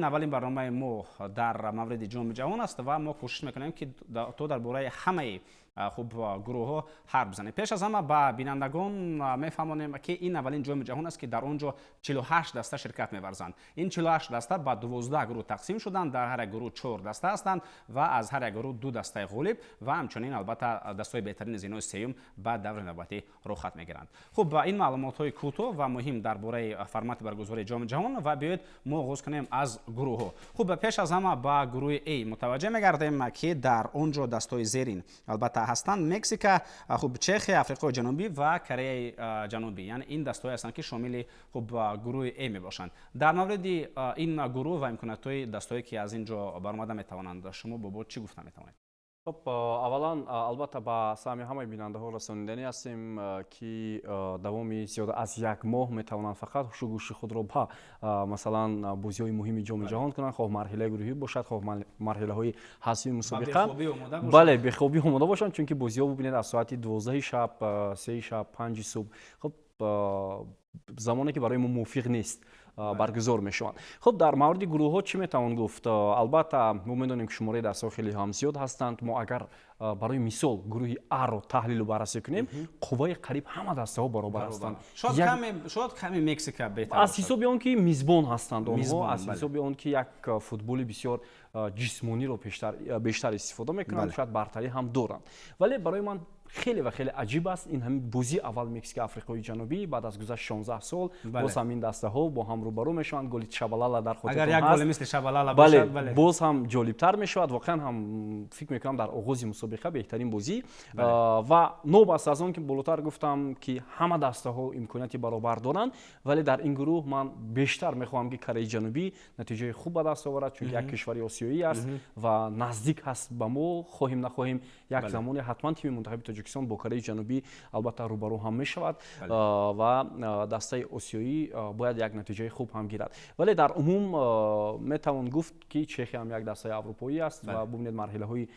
این اولین برنامه ما در مورد جام جهان است و ما کوشش میکنیم که تو درباره همه خوب گروه ها حرف بزنیم. پیش از همه با بینندگان میفهمانیم که این اولین جام جهان است که در اونجا 48 دسته شرکت می‌ورزند. این 48 دسته با 12 گروه تقسیم شدند. در هر گروه 4 دسته هستند و از هر گروه 2 دسته غالب و همچنین البته دسته‌های بهترین از اینها سوم بعد دور نوبتی رخصت میگیرند. خب این معلومات های کوتاه و مهم درباره فرمت برگزاری جام جهان و بیاید ما آغاز کنیم از گروه ها. خب پیش از همه با گروه A متوجه می‌گردیم که در اونجا دسته‌های زیرین البته هستند مکزیک، خب چخی، آفریقای جنوبی و کره جنوبی. یعنی این دسته‌های هستند که شامل خب گروه A میباشند. در مورد این گروه و امکانات‌های دسته‌ای که از اینجا برآمده میتوانند شما با چی گفته میتوانید؟ خب اولا البته با سهمی همه بیننده ها رسانیدنی هستیم که دوامی زیاده از یک ماه میتوانند فقط گوش خود را با مثلا بازی های مهم جام جهان کنند، خواه مرحله گروهی باشد خواه مرحله های حذفی مسابقه، بله به خوبی آماده باشند، چون که بازی ها ببینید از ساعت 12 شب 3 شب 5 صبح خب زمانی که برای ما موفق نیست برگزار میشوند. خب در مورد گروه ها چی میتوان گفت؟ البته ما میدونیم که شماره دسته خیلی هم زیاد هستند. ما اگر برای مثال گروه A رو تحلیل و بررسی کنیم قوای قریب همه دسته ها برابر هستند. شاید کمی مکزیک بهتر از حساب اون که میزبان هستند آنها، از حساب اون که یک فوتبال بسیار جسمانی رو بیشتر استفاده میکنند، شاید برتری هم دارند. ولی برای من خیلی و خیلی عجیب است این همین بازی اول مکزیک آفریقای جنوبی بعد از گذشت 16 سال باز همین دسته ها با هم روبرو میشوند. گل شابالالا در خاطرتون هست، اگر یک گل مثل شابالالا باشد باز هم جالبتر میشود. واقعا هم فکر میکنم در آغاز مسابقه بهترین بازی و نوبت از اون که بالاتر گفتم که همه دسته ها امکاناتی برابر دارند، ولی در این گروه من بیشتر میخوام که کره جنوبی نتیجه خوب به دست آورد، چون یک کشور آسیایی است و نزدیک هست به ما. خواهیم نخواهیم یک زمانی حتما تیم منتخب تاجیکستان با کره جنوبی البته روبرو هم می شود و دسته آسیایی باید یک نتیجه خوب هم گیرد. ولی در عموم می توان گفت که چخی هم یک دسته اروپایی است و ببینید مرحله های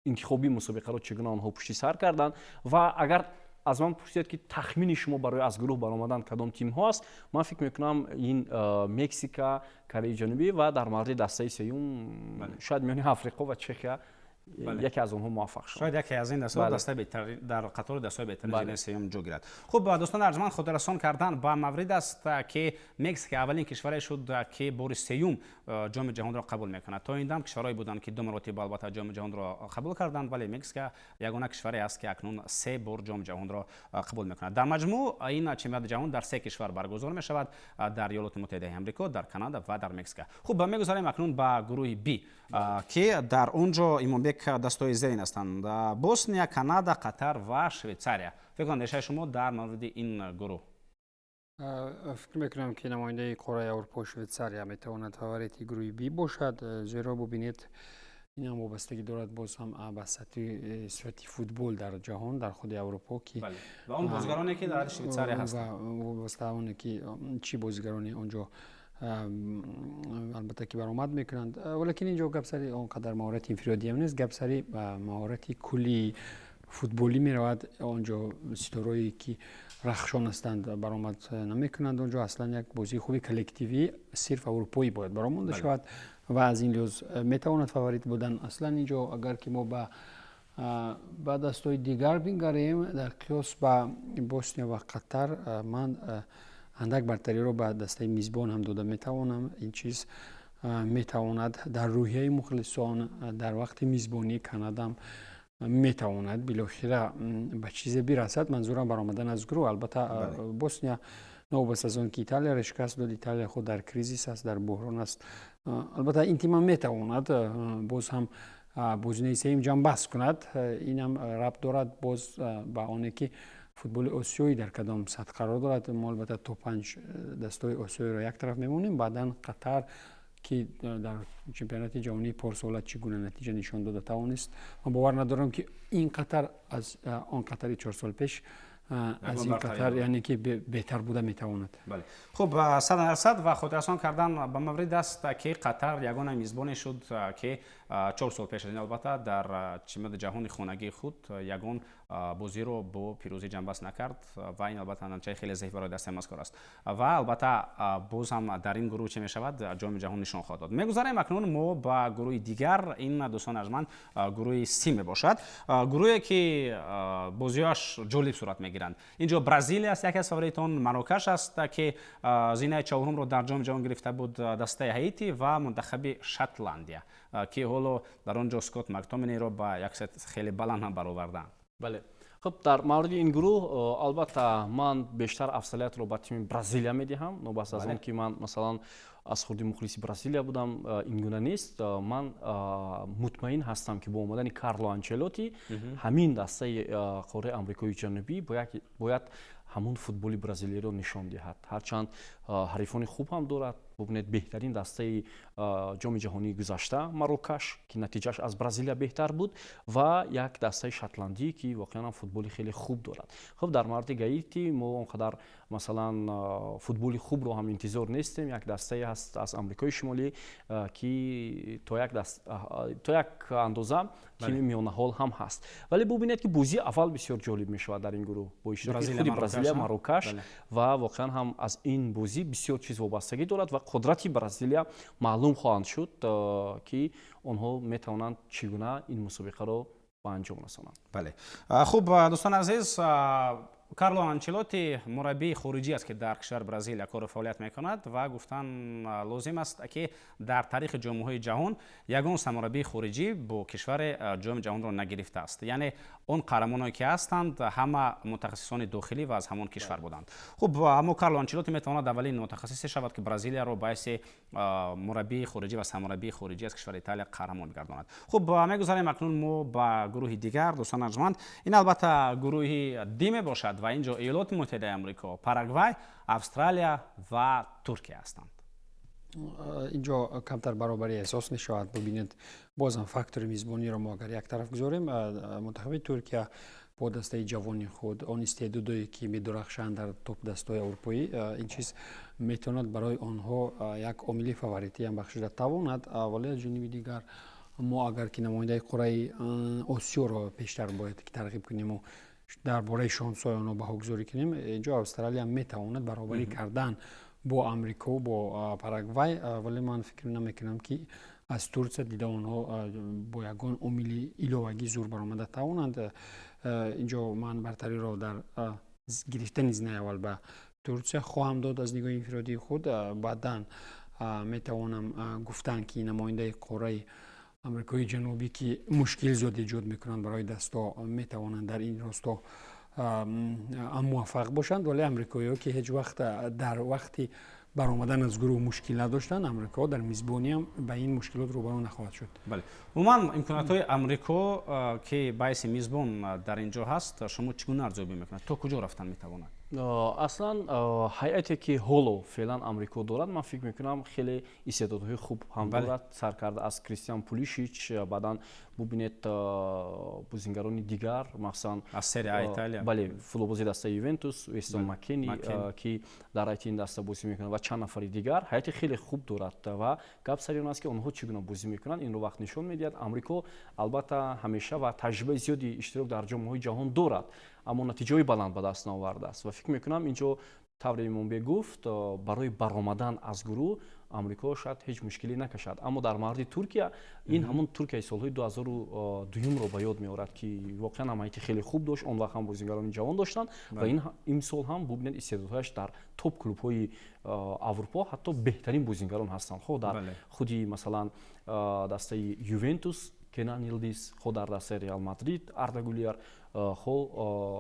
انتخابی مسابقه را چگونه آنها پشت سر کردند. و اگر از من پرسید که تخمین شما برای از گروه برآمدن کدام تیم هاست، من فکر میکنم این مکزیک، کره جنوبی و در مورد دسته سوم شاید میانی آفریقا و چخیا یکی از اونها موفق شد. شاید یکی از این دسته بهتر در قطار دسته بهترین سوم جو گیرد. خب دوستان ارجمند، خود رسان کردن با مورد است که مکزیک اولین کشوری شد که بار سوم جام جهان را قبول میکند. تا این دم کشورهایی بودند که 2 مرتبه البته جام جهان را قبول کردند، ولی مکزیک یگانه کشوری است که اکنون 3 بار جام جهان را قبول میکند. در مجموع این چمپیونات جهان در 3 کشور برگزار میشود، در ایالات متحده آمریکا، در کانادا و در مکزیک. خب میگذاریم اکنون با گروه B که در اونجا ایمونبک دسته‌های زیرین هستند: بوسنیا، کانادا، قطر و شویتساریا. فکر کنم نشه شما در مورد این گروه؟ فکر میکنم که نماینده قاره اروپا شویتساریا میتواند فاوریت گروه B باشد، زیرا ببینید این هم وابستگی دارد باز هم به سطح فوتبال در جهان در خود اروپا که و اون بازیگرانی که در شویتساریا هستند و وابسته اون که چی بازیگرانی اونجا البته که برآمد میکنند. ولیکن اینجا گپ سری اونقدر مهارت انفرادی هم نیست، گپ سری مهارت کلی فوتبالی میرود. اونجا ستارهایی که رخشان هستند برآمد نمیکنند. اونجا اصلا یک بازی خوبی کلکتیوی صرف اروپایی باید برآمده شود و از این لحاظ میتواند فاوریت بودن. اصلا اینجا اگر که ما با دستای دیگر بنگریم در قیاس با بوسنیا و قطر، من اندک برتری رو به دسته میزبان هم داده میتوانم. این چیز میتواند در روحیه مخلصان در وقت میزبانی کانادا میتواند بالاخره به چیز برسد. منظورم برآمدن از گروه. البته بوسنیا نوبت از اون که ایتالیا را شکست داد، ایتالیا خود در کریزیس است، در بحران است. البته این تیم میتواند باز هم بازی سوم جام بحث کند. این هم ربط دارد باز با آنه که فوتبال آسیایی در کدام سطح قرار دارد. ما البته تو 5 دسته آسیایی را یک طرف میمونیم، بعدا قطر که در چمپیونات جهانی پارسال چگونه نتیجه نشان داده توانست. من باور ندارم که این قطر از آن قطری 4 سال پیش از این قطر یعنی که بهتر بوده میتواند. بله خب 100% و خودرسان کردن به مورد است که قطر یگانه میزبانی شد که 4 سال پیش از این البته در چمپیونات جهانی خانگی خود یگان بازی رو با پیروزی جنبست نکرد و این البته نتیجه خیلی ضعیف برای دست مذکور است و البته باز هم در این گروه چه می شود جام جهانی نشان خواهد داد. میگذاریم اکنون ما با گروه دیگر، این دوستان ارجمند گروه سی می باشد، گروهی که بازیاش جالب صورت میگیرند. اینجا برزیل است، یکی از فاوریتان، مراکش است که زینه چهارم رو در جام جهانی گرفته بود، دسته هایتی و منتخب شاتلندیا که حالا در آنجا اسکات مک‌تومینی رو با یک ست خیلی بلند هم برآوردند. بله خب در مورد این گروه البته من بیشتر افضلیت رو با تیم برزیلیا میدهم، نوبت از اون که من مثلا از خود مخلص برزیلیا بودم این گونه نیست. من مطمئن هستم که با اومدن کارلو آنچلوتی همین دسته قاره آمریکای جنوبی باید همون فوتبال برزیلی رو نشان دهد. هرچند حریفان خوب هم دارد، ببینید بهترین دسته جام جهانی گذشته مراکش که نتیجهش از برزیلیا بهتر بود و یک دسته شاتلندی که واقعا فوتبال خیلی خوب دارد. خب در مورد گایتی ما اونقدر مثلا فوتبال خوب رو هم انتظار نیستیم. یک دسته هست از آمریکای شمالی که تا یک اندازه تیم میانه حال هم هست، ولی ببینید که بازی اول بسیار جالب می شود در این گروه با اشتراک خود برزیلیا مراکش و واقعا هم از این بازی بسیار چیز وابستگی دارد و قدرتی برزیلیا معلوم خواهند شد که آنها میتوانند چگونه این مسابقه رو به انجام رسانند. بله خوب دوستان عزیز، کارلو آنچلوتی مربی خارجی است که در کشور برزیل یک کار فعالیت میکند و گفتن لازم است که در تاریخ جام‌های جهان یگان مربی خارجی با کشور جام جهان را نگرفته است. یعنی اون قهرمانایی که هستند همه متخصصان داخلی و از همان کشور بودند. خب اما کارلو آنچلوتی میتواند اولین متخصص شود که برزیل را باعث مربی خارجی و سرمربی خارجی از کشور ایتالیا قهرمان بگرداند. خب میگذاریم اکنون ما با گروه دیگر دوستان ارجمند. این البته گروه دی می باشد و اینجا ایالات متحده آمریکا، پاراگوای، استرالیا و ترکیه هستند. اینجا کمتر برابری احساس می شود. ببینید بازم فاکتور میزبانی را ما اگر یک طرف گذاریم، منتخب ترکیه با دسته جوانی خود آن استعدادی که می درخشند در توپ دسته‌های اروپایی، این چیز میتواند برای آنها یک عامل فاوریتی هم بخشیده تواند. ولی از جانب دیگر ما اگر که نماینده قاره آسیا را بیشتر باید که ترغیب کنیم و درباره شانس‌های آنها بهاگذاری کنیم، اینجا استرالیا میتواند برابری کردن با آمریکا و با پاراگوای، ولی من فکر نمیکنم که از ترکیه دیده آنها با یگان عامل ایلوگی زور برآمده توانند. اینجا من برتری را در گرفتن زینه اول به ترکیه خواهم داد از نگاه انفرادی خود. بعداً میتوانم گفتن که نماینده قاره آمریکای جنوبی که مشکل زیاد ایجاد میکنند برای دستا میتوانند در این راستا موفق باشند، ولی آمریکایی‌ها که هیچ وقت در وقتی برآمدن از گروه مشکل نداشتند، آمریکا در میزبانی هم به این مشکلات روبرو نخواهد شد. بله عموما امکانات‌های آمریکا که باعث میزبان در اینجا هست شما چگونه ارزیابی میکنید؟ تا کجا رفتن میتواند؟ اصلا هیئتی که هولو فعلا آمریکا دارد من فکر میکنم خیلی استعدادهای خوب هم دارد. سرکرده از کریستیان پولیشیچ، بعداً ببینید بازیگران دیگر مثلا از سری ایتالیا، بله فوتبالبازی دسته یوونتوس، ویستون مکنی که در این دسته بازی میکنه و چند نفر دیگر هیئت خیلی خوب دارد و گپ سر این است که آنها چگونه بازی میکنند این رو وقت نشون میدهد. آمریکا البته همیشه و تجربه زیادی اشتراک در جام‌های جهان دارد، اما نتیجه بلند به دست نآورده است و فکر میکنم اینجا طور ایمون گفت برای برآمدن از گروه آمریکا شاید هیچ مشکلی نکشد. اما در مورد ترکیه، این همون ترکیه سالهای 2002 رو به یاد میآورد که واقعا حمایت خیلی خوب داشت، اون وقت هم بازیگران جوان داشتن و این سال هم ببینید استعدادهاش در توپ کلوب‌های اروپا حتی بهترین بازیگران هستند. خود در خودی مثلا دسته یوونتوس کنان یلدیز، خود در دسته ریال مادرید آردا گولر،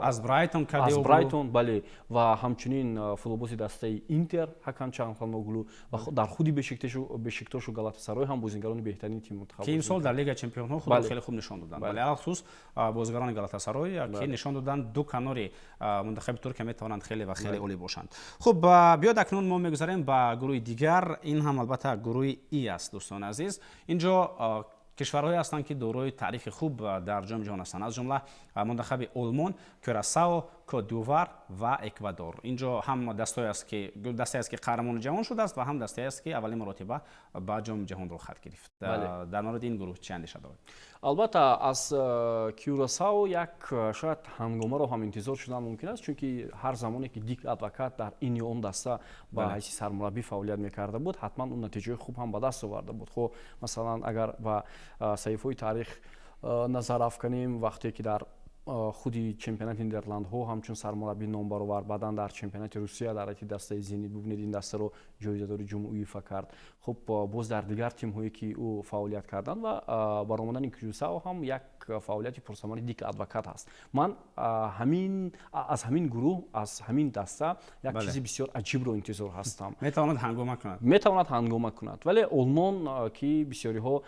از برایتون از برایتون بله و همچنین فوتبالبازی دسته اینتر هاکان چالهانوغلو و در خودی بشکتاش و گالاتاسرای هم بازیگران بهترین تیم منتخب که این سال در لیگ چمپیون‌ها خود خیلی خوب نشان دادن. بله علاوه خصوص بازیگران گالاتاسرای که نشان دادن دو کناری منتخب ترکیه میتوانند خیلی و خیلی عالی باشند. خب بیاد اکنون ما میگذاریم به گروه دیگر. این هم البته گروه ای است دوستان عزیز. اینجا کشورهایی هستند که دارای تاریخ خوب در جام جهانی هستند، از جمله منتخب آلمان، کوراسائو، کۆت دی‌وار و اکوادور. اینجا هم دسته است که قهرمان جهان شده است و هم دسته است که اولین مرتبه با جام جهان رو خط گرفت. در مورد این گروه چه اندیشه دارید؟ البته از کیوراساو یک شاید هنگامه رو هم انتظار شدن ممکن است، چون که هر زمانی که دیک ادوکات در این اون دسته با حیث سرمربی فعالیت میکرده بود حتما اون نتیجه خوب هم به دست آورده بود. خب مثلا اگر با صحیفه تاریخ نظر افکنیم، وقتی که در خودی چمپیونات نیدرلندها همچون سرمربی نامبر آورد، بعدا در چمپیونات روسیه در دسته زینیت ببینید این دسته رو جایزه‌دار جام اویفا کرد. خب باز در دیگر تیم‌هایی که او فعالیت کردن و برآمدن کیوراساو هم یک فعالیت پرثمر دیک ادوکات است. من از همین گروه، از همین دسته یک چیزی بسیار عجیب رو انتظار هستم. میتواند هنگامه کند ولی آلمان که بسیاری ها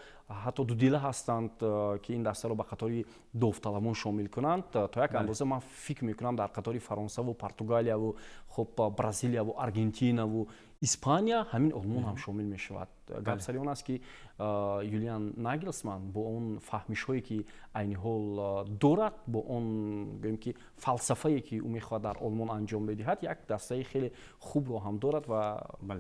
حتی دو دیله هستند که این دسته رو به قطار داوطلبان شامل کنند، تا یک اندازه من فکر میکنم در قطار فرانسه و پرتغالیا و خب برزیلیا و آرژانتین و اسپانیا همین آلمان هم شامل می شود. گپ سر اون است که یولیان ناگلسمن با اون فهمش هایی که عین حال دارد، با اون گویم که فلسفه‌ای که او میخواد در آلمان انجام بدهد، یک دسته خیلی خوب رو هم دارد و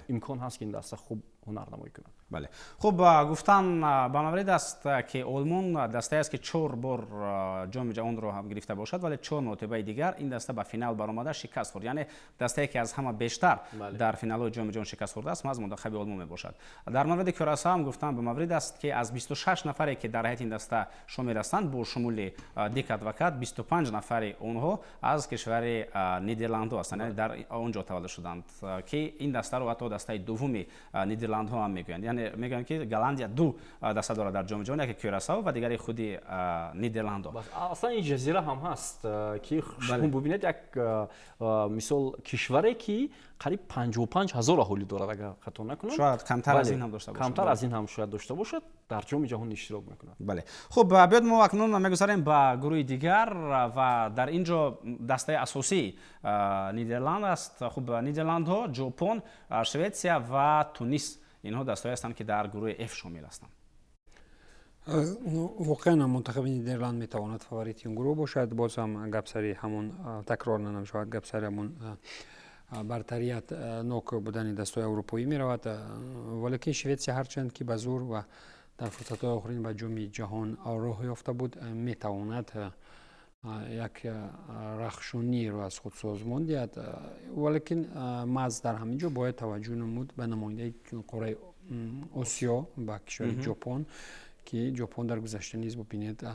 امکان هست که این دسته خوب هنرنمایی کند. بله. خب گفتن به مورد است که آلمان دسته است که 4 بار جام جهان رو هم گرفته باشد، ولی 4 مرتبه دیگر این دسته به فینال برآمده شکست خورد. یعنی دسته که از همه بیشتر در فینال جام جهان شکست خورده است از منتخب آلمان میباشد. در مورد کیوراساو هم گفتن به مورد است که از 26 نفری که در هیئت این دسته شامل هستند با شمول دیک ادوکات 25 نفر اونها از کشور نیدرلندها هستند، یعنی در اونجا تولد شدند که این دسته رو حتی دسته دوم نیدرلندها هم میگویند. یعنی میگن که گالندیا 2 دسته دارد در جام جهانی، یکی کیوراساو و دیگری خودی نیدرلندها. اصلا این جزیره هم هست که شما ببینید یک مثال کشوری که قریب 55,000 اهالی دارد، اگر خطا نکنم شاید کمتر از این هم داشته باشد. کمتر از این هم شاید داشته باشد، در جام جهانی اشتراک میکند. بله. خب بیاد ما اکنون میگذاریم به گروه دیگر و در اینجا دسته اساسی نیدرلند است. خب نیدرلندها، ژاپن، سوئیسریا و تونس اینها دسته‌ای هستند که در گروه F شامل هستند. واقعا منتخب نیدرلند میتواند فاوریت این گروه باشد. باز هم گپسری همون تکرار نمیشود، گپسری همون برتریت نوک بودن دسته‌های اروپایی میرود، ولی سوئیسریا هرچند که به زور و در فرصت‌های آخرین به جام جهان راه یافته بود میتواند یک رخشونی رو از خود سازمان دهد، ولیکن ماز در همینجا باید توجه نمود به نماینده قاره آسیا با کشور ژاپن که ژاپن در گذشته نیز ببینید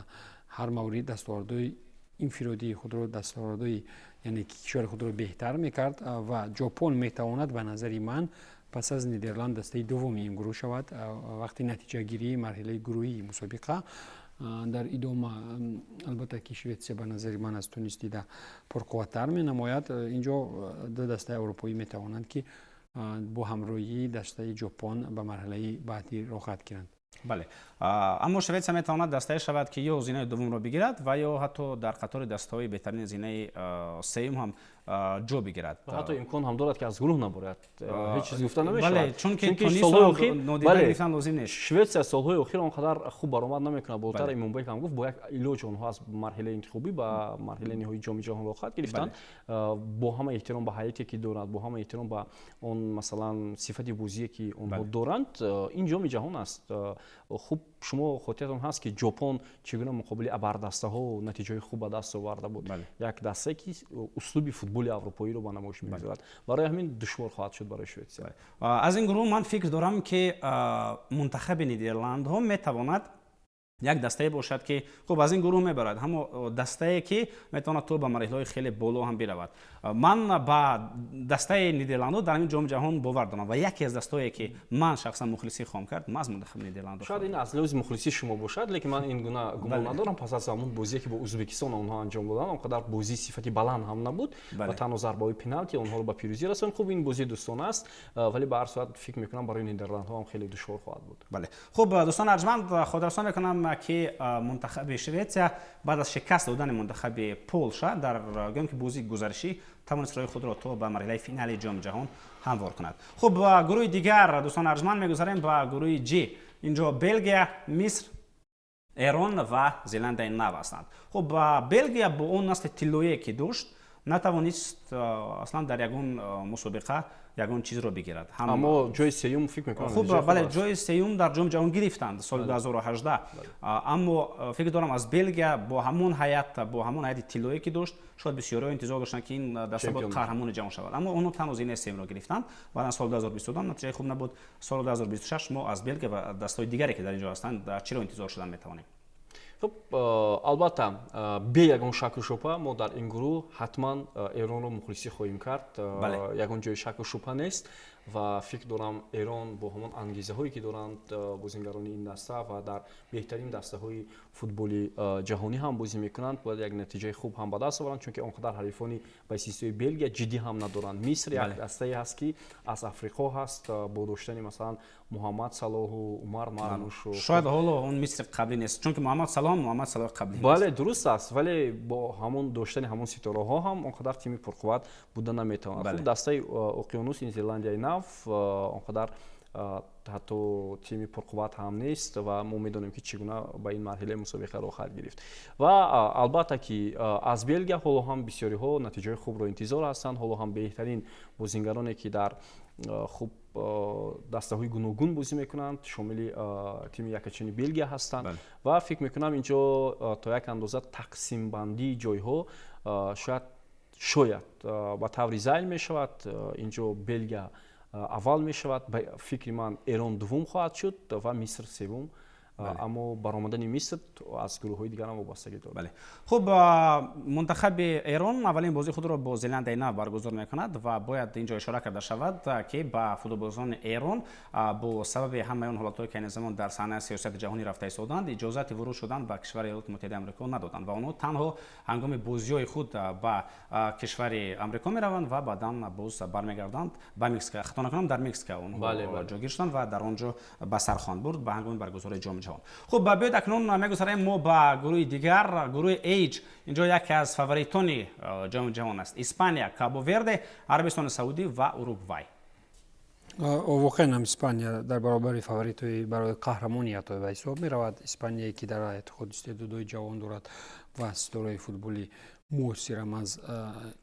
هر مورد دستاوردهای انفرادی خود رو دستاوردهای یعنی کشور خود رو بهتر میکرد و ژاپن میتواند به نظر من پس از نیدرلند دسته دوم این گروه شود. وقتی نتیجه گیری مرحله گروهی مسابقه در ادامه البته که سوئیسریا به نظر من از تونس دیده پرقوت‌تر می نماید، اینجا دو دسته اروپایی می توانند که با همراهی دسته ژاپن به مرحله بعدی راه خواهد گیرند. بله. اما سوئیسریا می تواند دسته شود که یا زینه دوم را بگیرد و یا حتی در قطار دسته‌های بهترین زینه سوم هم جا بگیرد. حتی امکان هم دارد که از گروه نبرد. هیچ چیز گفته نمیشه. بله، چون که سالهای اخیر نادیده گرفتن لازم نیست. سوئیسریا سالهای اخیر آنقدر خوب برآمد نمیکنه. بالاتر این منبع هم گفت با یک علاج آنها از مرحله انتخابی با مرحله نهایی جام جهان را خواهد گرفتن. با همه احترام به هیئتی که دارند، با همه احترام به اون مثلا صفت بازی که اونها دارند، این جام جهان است. خوب شما خاطرتون هست که ژاپن چگونه مقابل ابردسته ها و نتیجه خوب به دست آورده بود. یک دسته که اسلوب فوتبال اروپایی رو به نمایش می‌گذارد. برای همین دشوار خواهد شد برای سوئیسریا. از این گروه من فکر دارم که منتخب نیدرلند ها میتواند یک دسته باشد که خب از این گروه میبرد، همو دسته که میتواند تو به مراحل خیلی بالا هم برود. من با دسته نیدرلندها در این جام جهان باور دارم و یکی از دستهایی که من شخصا مخلصی خواهم کرد از منتخب نیدرلند. شاید این از لحاظ مخلصی شما باشد، لیکن من این گمان ندارم. پس از همون بازی که با ازبکستان اونها انجام دادن اونقدر بازی صفتی بلند هم نبود و تنها ضربه‌های پنالتی اونها رو به پیروزی رساند. خوب این بازی دوستانه است، ولی به هر صورت فکر میکنم برای نیدرلندها هم خیلی دشوار خواهد بود. بله. خب دوستان ارجمند، خودرسان میکنم که منتخب سوئیسریا بعد از شکست دادن منتخب پولشا در گامی که بازی گزارشی توانست راه خود را تا به مرحله فینال جام جهان هموار کند. خب گروه دیگر دوستان ارجمند میگذاریم با گروه جی. اینجا بلژیا، مصر، ایران و زلندای نو هستند. خب بلژیا با اون نسل طلایی که داشت نتوانست اصلا در یگون مسابقه یگون چیز رو بگیرد. اما جای سوم فکر میکنم خوب بله جای سوم در جام جهانی گرفتند سال 2018. اما فکر دارم از بلژیا با همون هیئت طلایی که داشت شاید بسیاری انتظار داشتن که این دسته بود قهرمان جهان شود، اما اونها تنها زینه سوم رو گرفتند. بعد سال 2022 نتیجه خوب نبود. سال 2026 ما از بلژیا و دسته‌های دیگری که در اینجا هستند چی رو انتظار شدن میتوانیم؟ خب البته به یگان شک و شبهه ما در این گروه حتما ایران رو مخلصی خواهیم کرد. یگان جای شک و شبهه نیست و فکر دارم ایران با همان انگیزه هایی که دارند بازیگران این دسته و در بهترین دسته های فوتبال جهانی هم بازی میکنند باید یک نتیجه خوب هم به دست آورند، چون که آنقدر حریفانی به حیثیت بلژیا جدی هم ندارند. مصر یک دسته هست که از افریقا هست با داشتن مثلا محمد صلاح و عمر مرموش و شاید حالا اون مصر قبلی نیست، چون که محمد صلاح قبلی نیست. بله درست است، ولی با همون داشتن همون ستاره ها هم آنقدر تیم پرقوت بودن نمیتواند. خب دسته اقیانوس نیوزلندیای نو آنقدر حتی تیم پرقوت هم نیست و ما میدونیم که چگونه با این مرحله مسابقه رو خواهد گرفت. و البته که از بلژیا حالا هم بسیاری ها نتیجه خوب رو انتظار هستند. حالا هم بهترین بازیگرانی که در خوب دسته های گوناگون بازی میکنند شامل تیم یکچین بلژیا هستند و فکر میکنم اینجا تا یک اندازه تقسیم بندی جای ها شاید با طور زایل می شود. اینجا بلژیا اول می شود، به فکر من ایران دوم خواهد شد و مصر سوم. اما برآمدن مصر از گروه‌های دیگر هم وابستگی دارد. بله. خب منتخب ایران اولین بازی خود را با زلندای نو برگزار می‌کند و باید اینجا اشاره کرده شود که با فوتبالبازان ایران با سبب همه اون حالت‌هایی که این زمان در صحنه سیاست جهانی رفته ایستادند اجازه ورود شدن به کشور ایالات متحده آمریکا ندادند و آنها تنها هنگام بازی‌های خود به کشور آمریکا می‌روند و بعداً باز برمیگردند به مکزیک. خطا نکنم در مکزیک اونها جا گیرشدند و در آنجا به سرخوان برد به هنگام برگزاری جام جهان. خب بیاید اکنون میگذاریم ما به گروه دیگر، گروه ایج. اینجا یکی از فاوریتان جام جهان است: اسپانیا، کابوورده، عربستان سعودی و اوروگوای. واقعا هم اسپانیا در برابر فاوریت‌های برای قهرمانیت به حساب می‌رود. اسپانیایی که در حیات خود استعدادهای جوان دارد و ستاره فوتبالی موثر هم از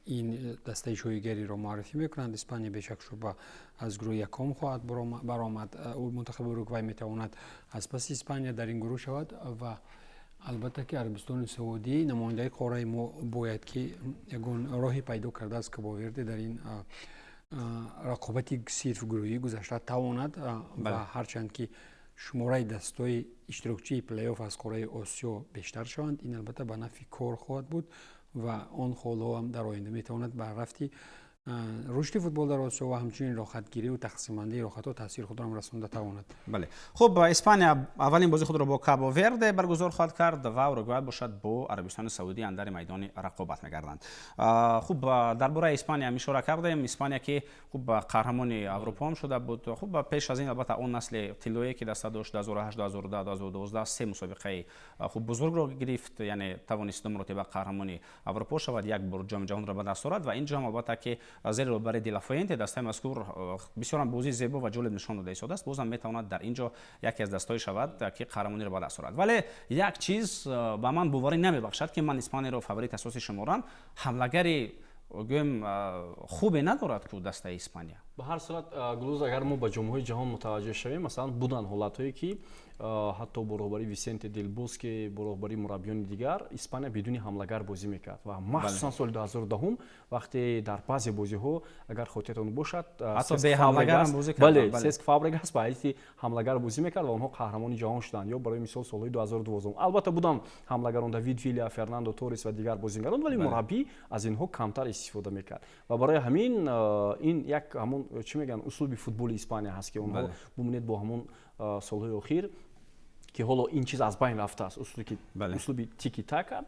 این دسته شایگری را معرفی میکنند. اسپانیا به شک شبه از گروه یکم خواهد برآمد. منتخب اوروگوای میتواند از پس اسپانیا در این گروه شود و البته که عربستان سعودی نماینده قاره ما باید که یگان راهی پیدا کرده است که باورده در این رقابت صرف گروهی گذشته تواند و هرچند که شماره دستای اشتراکچی پلی آف از قاره آسیا بیشتر شوند، این البته به نفع کار خواهد بود و آن خالها هم در آینده میتواند بر رفتی رشد فوتبال در آسیا و همچنین راحتگیری و تقسیم بندی راحت‌ها تاثیر خود را رسانده تواند. بله. خب اسپانیا اولین بازی خود را با کابوورده برگزار خواهد کرد و اوروگوای باشد با عربستان سعودی اندر میدان رقابت می‌گردند. خب درباره اسپانیا اشاره کردیم. اسپانیا که خب قهرمان اروپا هم شده بود. خب پیش از این البته اون نسل طلایی که دست داشت 2008 2010 2012 سه مسابقه خوب بزرگ را گرفت، یعنی توانست دو مرتبه قهرمان اروپا شود، یک بار جام جهان را به دست آورد و این جام البته که زیر رهبری دیلافوینته دسته مذکور بسیار بازی زیبا و جالب نشان داده ایستاده است. بازم میتواند در اینجا یکی از دستای شود که قهرمانی را به دست آورد. ولی یک چیز به من باوری نمیبخشد که من اسپانیا را فاوریت اساسی شمارم. حمله‌گری گویم خوبی ندارد که دسته اسپانیا. به هر صورت گلوز اگر ما به جام‌های جهان متوجه شویم، مثلا بودن حالت‌هایی که حتی با رهبری ویسنت دل بوسکه با رهبری مربیان دیگر اسپانیا بدون حمله‌گر بازی میکرد و مخصوصا سال 2010 وقتی در بعضی بازی‌ها اگر خاطرتون باشد حتی به حمله‌گر هم بازی کرد. بله سسک فابرگاس با حیث حمله‌گر بازی میکرد و آنها قهرمان جهان شدند. یا برای مثال سال 2012 البته بودن حمله‌گران دوید ویلیا، فرناندو تورس و دیگر بازیگران، ولی مربی از اینها کمتر استفاده میکرد و برای همین این یک همون چی میگن اسلوب فوتبال اسپانیا هست که اونها ببینید با همون سال‌های اخیر که حالا این چیز از بین رفته است، اسلوب تیکی تاکا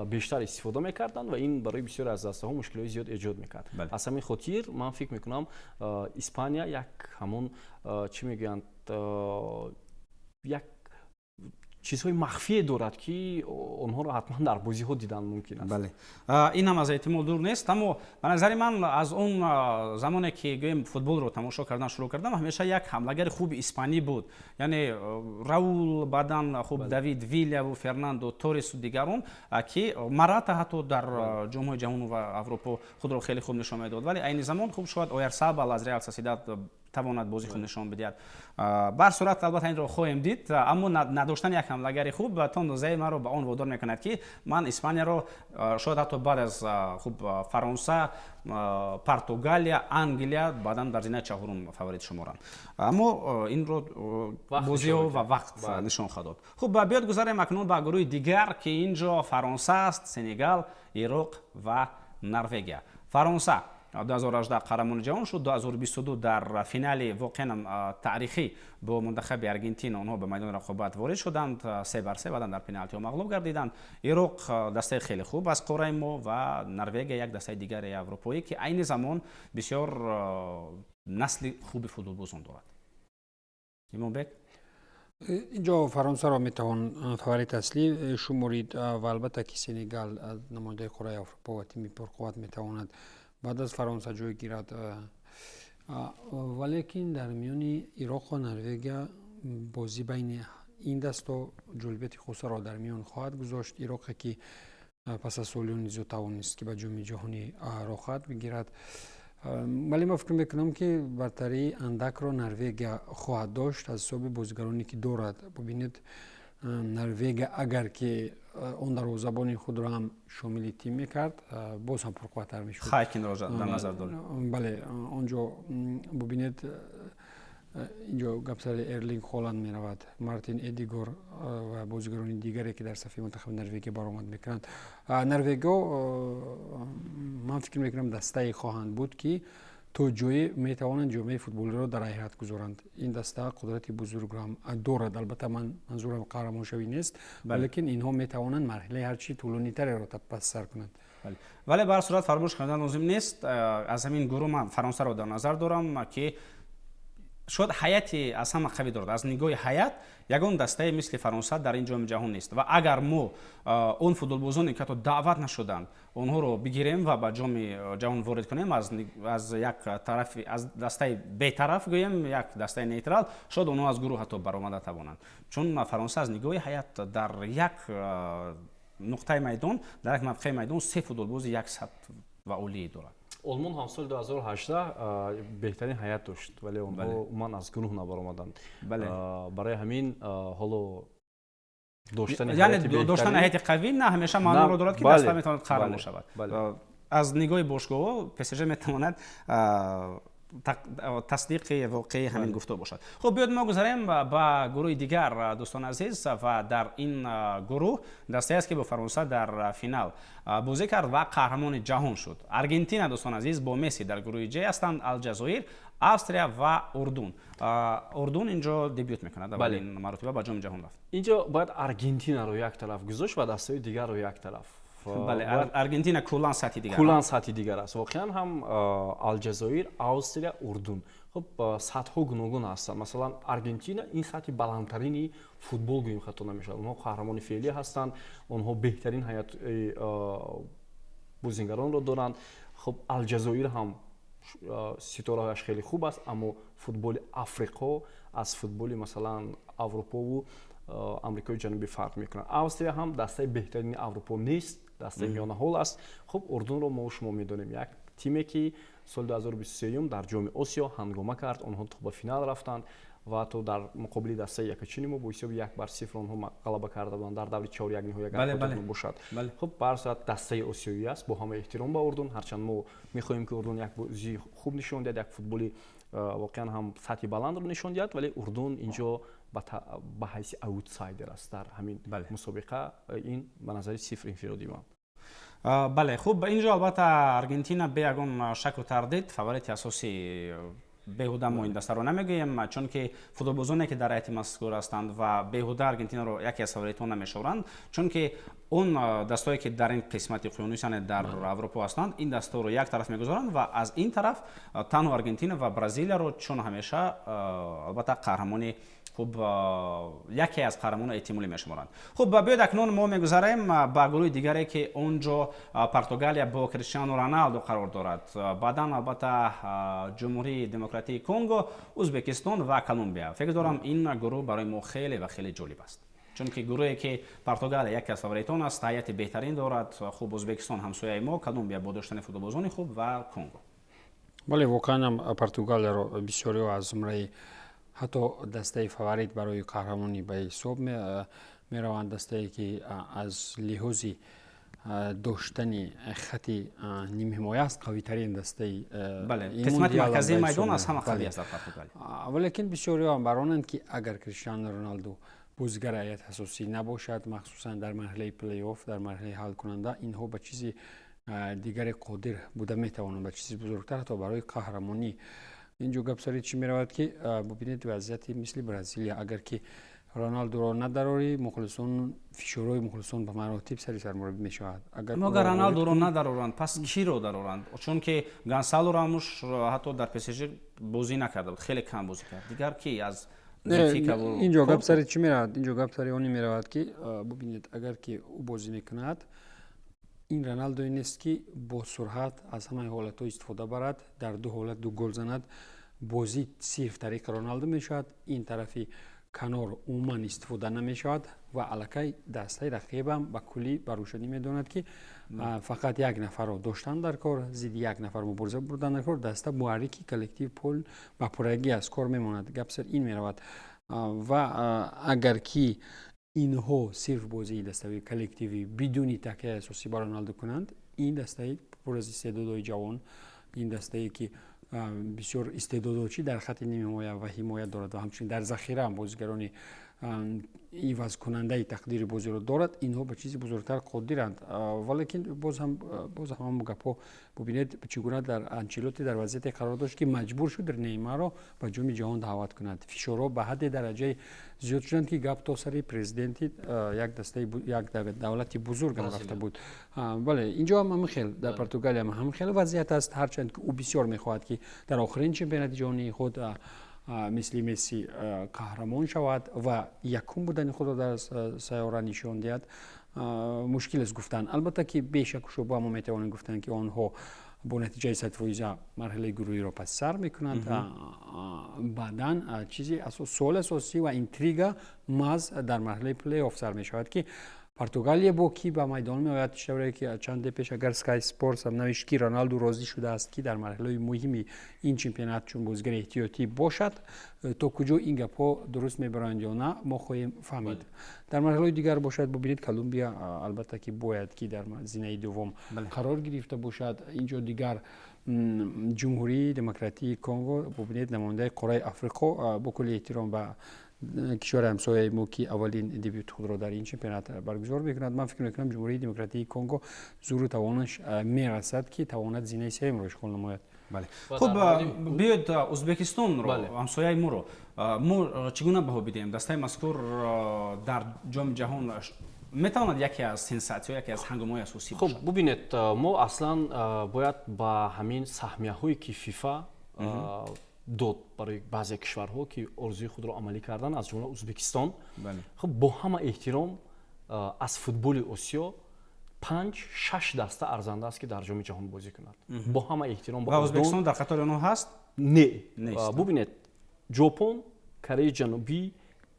بیشتر استفاده میکردن و این برای بسیار از دسته‌ها مشکلات زیاد ایجاد میکرد. از همین خاطر من فکر میکنم اسپانیا یک همون چی میگن یک چیزهای مخفی دارد که آنها را حتما در بازی ها دیدن ممکن است. بله این هم از احتمال دور نیست، اما به نظر من از اون زمانی که گویم فوتبال رو تماشا کردن شروع کردم همیشه یک حملهگر خوب اسپانی بود، یعنی راول، بعدن خوب دوید ویلیا و فرناندو تورس و دیگران که مرات حتی در جام جهانی و اروپا خود را خیلی خوب نشان میداد، ولی این زمان خوب شد اویارسابال از ریال سوسیداد تواند بازی خود نشان بدهد. بر صورت البته این را خواهیم دید، اما نداشتن یک حملهگر خوب تا اندازه ما را به آن وادار میکند که من اسپانیا را شاید حتی بعد از خوب فرانسه، پرتغالیا، انگلیا بعدا در زمینه چهارم فاوریت شمارم، اما این رو بازی و وقت نشان خواهد داد. خوب بیاد گذاریم اکنون به گروه دیگر که اینجا فرانسه است، سنگال، عراق و نروژ. فرانسه 2018 قهرمان جهان شد، 2022 در فینال واقعا تاریخی با منتخب ارژانتین آنها به میدان رقابت وارد شدند، 3-3 بعدا در پنالتی مغلوب گردیدند. عراق دسته خیلی خوب از قاره ما و نروژ یک دسته دیگر اروپایی که عین زمان بسیار نسل خوب فوتبالبازان دارد. ایمان بک اینجا فرانسه را میتوان فاوریت اصلی شمرید و البته که سنگال نماینده قاره اروپا و تیم پرقوت میتواند بعد از فرانسه جای گیرد، ولیکن در میان عراق و نروژ بازی بین این دست و جلبت خصوصا را در میان خواهد گذاشت. عراق که پس از سالیان نیز توانست که به جام جهانی رخصت بگیرد، ولی من فکر میکنم که برتری اندک را نروژ خواهد داشت از حساب بازیگرانی که دارد. ببینید نروژ اگر که اون دروازه‌بان خود را هم شامل تیم میکرد باز هم پرقوت‌تر میشد. خاکین را در نظر داریم. بله اونجا ببینید اینجا گپ سر ارلینگ هالند میرود، مارتین ادیگار و بازیگران دیگری که در صفحه منتخب نروژ برآمد میکنند. نروژ من فکر میکنم دسته خواهند بود که تو جایی میتوانند جامعه فوتبال را در حیات گذارند. این دسته قدرتی بزرگ را هم دارد، البته من منظورم قهرمان شوی نیست، ولیکن اینها میتوانند مرحله هرچی طولانی تری را پس سر کنند. ولی به هر صورت فراموش کردن لازم نیست از همین گروه من فرانسه را در نظر دارم که شاید حیاتی از همه قوی دارد. از نگاه حیات یگان دسته مثل فرانسه در این جام جهان نیست و اگر ما اون فوتبالبازانی که تو دعوت نشدند اونها رو بگیریم و به جام جهان وارد کنیم از یک طرف، از دسته بی‌طرف گویم یک دسته نیترال، شاید اونها از گروه حتی برآمده توانند، چون فرانسه از نگاه حیات در یک نقطه میدان، در یک موقع میدان سه فوتبالباز یک سطح و عالی دارد. آلمان هم سال 2018 بهترین حیات داشت ولی اونها عموما از گروه نبرآمدند. برای همین حالا داشتن حیات قوی نه همیشه معنی رو دارد که دسته میتواند قهرمان شود. از نگاه باشگاه پی اس جی میتواند تصدیق واقعی همین گفته باشد. خب بیاد ما گذاریم به گروه دیگر دوستان عزیز و در این گروه دسته است که با فرانسه در فینال بازی کرد و قهرمان جهان شد. آرژانتین دوستان عزیز با مسی در گروه جی هستند، الجزایر، استرالیا و اردن. اردن اینجا دبیوت میکند در این مرتبه به جام جهان رفت. اینجا باید آرژانتین رو یک طرف گذاشت و دسته دیگر رو یک طرف. بله آرژانتین کلان سطحی دیگر است. واقعا هم الجزایر، استرالیا، اردن خب سطح ها گوناگون هستند. مثلا آرژانتین این سطح بلندترین فوتبال گوییم خطا نمیشه. اونها قهرمان فعلی هستند، اونها بهترین هیئت بازیگران رو دارند. خب الجزایر هم ستاره‌اش خیلی خوب است، اما فوتبال افریقا از فوتبال مثلا اروپا و آمریکای جنوبی فرق میکنه. استرالیا هم دسته بهترین اروپا نیست، دسته میانه حال است. خب اردن رو ما و شما میدونیم یک تیمی که سال 2023 در جام آسیا هنگامه کرد، آنها تا به فینال رفتند و تو در مقابل دسته یکچین ما با حساب 1-0 آنها غلبه کرده بودند در دور 4-1 نهایی اگر باشد. خب به هر صورت دسته آسیایی است. با همه احترام به اردن، هرچند ما میخواهیم که اردن یک بازی خوب نشون دهد، یک فوتبال واقعا هم سطح بلند رو نشون دهد، ولی اردن اینجا به حیث اوتسایدر است در همین مسابقه. این به نظر صفر انفرادی من. بله خوب اینجا البته آرژانتین به یگان شک و تردید فاوریت اساسی беҳуда мо ин дастаро намегӯем, чунки футболбозоне ки дар ҳайати мазкур ҳастанд ва беҳуда Аргентинаро яке аз фаворитон намешавранд, чунки он дастое ки дар ин қисмати уқёнусиане дар Аврупо ҳастанд, ин дасторо як тараф мегузоранд ва аз ин тараф танҳо Аргентина ва Бразилияро чун ҳамеша албатта қаҳрамони хуб яке аз қаҳрамоно эҳтимолӣ мешуморанд. Хуб биёед акнун мо мегузарем ба гурӯҳи дигаре ки онҷо Португалия бо Криштиану Роналдо қарор дорад. Баъдан албатта Ҷумҳурии Демократии Конго, Узбекистон ва Колумбия. Фикр дорам ин гурӯҳ барои мо хеле ва хеле ҷолиб аст. Чунки гурӯҳе ки Португалия яке аз фаворитон аст, ҳайати беҳтарин дорад, хуб Узбекистон ҳамсояи мо, Колумбия бо доштани футболбозони хуб ва Конго. бале воқеан Португалияро бисёриҳо аз зумраи ҳатто дастаи фаворит барои қаҳрамонӣ ба ҳисоб мераванд, дастае ки аз лиҳози доштани хати нимҳимоя аст қавитарин дастаи қисмати марказии майдон аз ҳама қавӣ аст дар Португалия. Валекин бисёриҳо баронанд ки агар Криштиану Роналду бозигар ҳайати асосӣ набошад, махсусан дар марҳилаи плей-офф, дар марҳилаи ҳалкунанда, инҳо ба чизи дигаре қодир буда метавонанд, ба чизи бузургтар ҳатто барои қаҳрамонӣ. инҷо гапсари чӣ меравад ки бубинед вазъияти мисли Бразилия, агар ки Роналдуро надарорӣ, мухлисон фишорҳои мухлисон ба маротиб сари сармураббӣ мешавад. Агар Роналдуро надароранд, пас киро дароранд? Чунки Гонсало Рамош ҳатто дар ПСЖ бозӣ накарда буд, хеле кам бозӣ кард. Дигар ки аз инҷо гапсари чӣ меравад? Инҷо гапсари оне меравад ки бубинед, агар ки ӯ бозӣ мекунад, ин Роналдое нест ки бо суръат аз ҳамаи ҳолатҳо истифода барад, дар ду ҳолат ду гол занад. Бозӣ сирф тариқи Роналду мешавад, ин тарафи канор умуман истифода намешавад ва аллакай дастаи рақибам ба куллӣ ба рӯшанӣ медонад ки фақат як нафарро доштан дар кор, зидди як нафар мубориза бурдан дар кор, даста муҳаррики коллектив пол ба пуррагӣ аз кор мемонад. Гапсар ин меравад ва агар ки инҳо сирф бозии дастави коллективӣ бидуни такяи асосӣ ба Роналду кунанд, ин дастаи пур аз истеъдодҳои ҷавон, ин дастае ки бисёр истеъдодочӣ дар хатти нимҳимоя ва ҳимоя дорад ва ҳамчунин дар захира ҳам бозигарони ивазкунандаи тақдири бозиро дорад, инҳо ба чизи бузургтар қодиранд. Валекин боз ҳамон гапҳо бубинед чӣ гуна дар Анчелоти дар вазъияте қарор дошт ки маҷбур шуд Неймарро ба ҷоми ҷаҳон даъват кунад. Фишорҳо ба ҳадде дараҷаи зиёд шуданд ки гап то сари президенти як давлати бузург рафта буд. Бале инҷо ҳам ҳамин хел, дар Португалия ҳам ҳамин хел вазъият аст, ҳарчанд ки ӯ бисёр мехоҳад ки дар охирин чемпионати ҷаҳонии худ мисли Месси қаҳрамон шавад ва якум будани худро дар сайёра нишон диҳад. Мушкил аст гуфтан. Албатта ки бешаку шубҳа мо метавонем гуфтан ки онҳо бо натиҷаи 100% марҳилаи гурӯҳиро пас сар мекунанд. Баъдан чизи суоли асосӣ ва интрига маҳз дар марҳилаи плей-офф сар мешавад ки Португалия бо ки ба майдон меояд. Шавре ки чанде пеш агар Sky Sports ҳам навишт ки Роналду розӣ шудааст ки дар марҳилаи муҳими ин чемпионат чун бозигари эҳтиётӣ бошад. То куҷо ин гапҳо дуруст мебаранд ё на, мо хоҳем фаҳмид. Дар марҳилаи дигар бошад, бубинед Колумбия албатта ки бояд ки дар зинаи дуввум қарор гирифта бошад. Инҷо дигар Ҷумҳурии Демократии Конго, бубинед намояндаи қораи Африқо, бо кулли эҳтиром ба кишвари ҳамсояи мо ки аввалин дебют худро дар ин чемпионат баргузор мекунад, ман фикр мекунам Ҷумҳурии Демократии Конго зуру тавонаш мерасад ки тавонад зинаи сеюмро ишғол намояд. Хуб, биёед Узбекистонро, ҳамсояи моро, мо чӣ гуна баҳо бидиҳем? Дастаи мазкур дар ҷоми ҷаҳон метавонад яке аз сенсатсия, яке аз ҳангомаҳои асосӣ бошад? Хуб, бубинед, мо аслан бояд ба ҳамин саҳмияҳои ки ФИФА дод барои баъзе кишварҳо ки орзуи худро амалӣ кардан, аз ҷумла Узбекистон. Хуб, бо ҳама эҳтиром аз футболи Осиё 5-6 даста арзанда аст ки дар ҷоми ҷаҳон бозӣ кунад. Бо ҳама эҳтиром ба Узбекистон дар қатори онҳо ҳаст? Не. Бубинед, ҷопон, Кореяи Ҷанубӣ,